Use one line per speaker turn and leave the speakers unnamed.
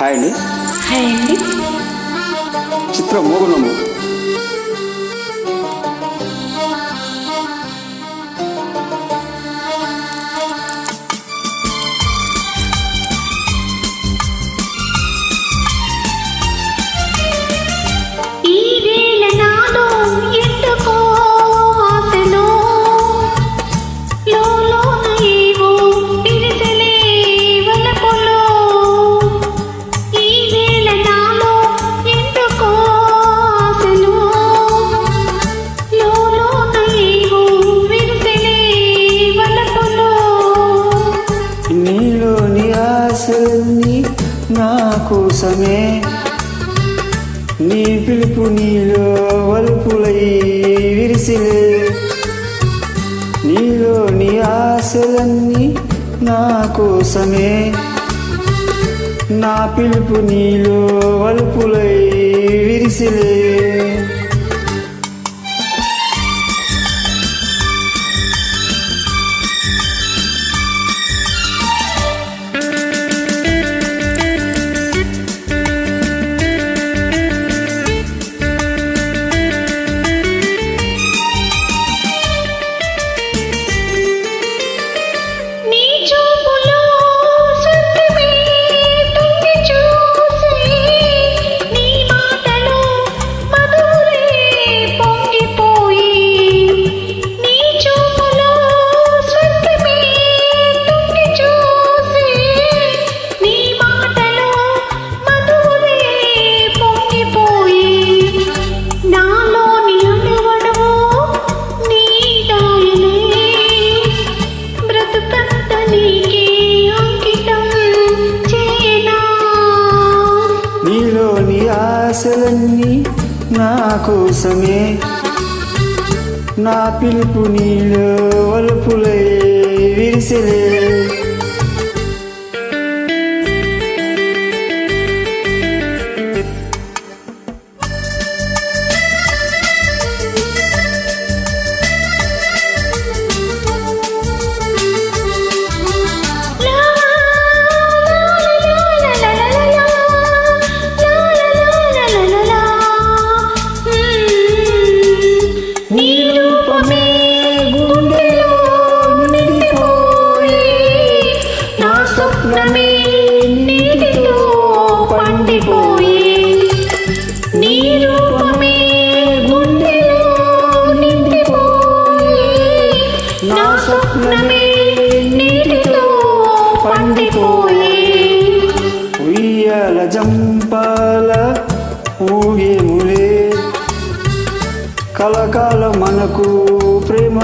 Hi అండి.
Hi అండి.
చిత్రం మోగునము. నీలోని ఆశలన్నీ నా కోసమే, నీ పిలుపు నీలో వలుపులై విరిసిలే. నీలోని ఆశలన్నీ నా కోసమే, నా పిలుపు నీలో వలుపులై విరిసిలే. నీలోని ఆశలన్నీ నా కోసమే, నా పిలుపు నీలో వలుపులై విరిసిలే.
స్వప్నమే నీటితో పండిపోయి, నీ రూపమే గుండెలో నిండిపోయి, నా స్వప్నమే నీటితో పండిపోయి.
ఉయ్యాల జంపాల ఊగేములే, కలకాల మనకు ప్రేమ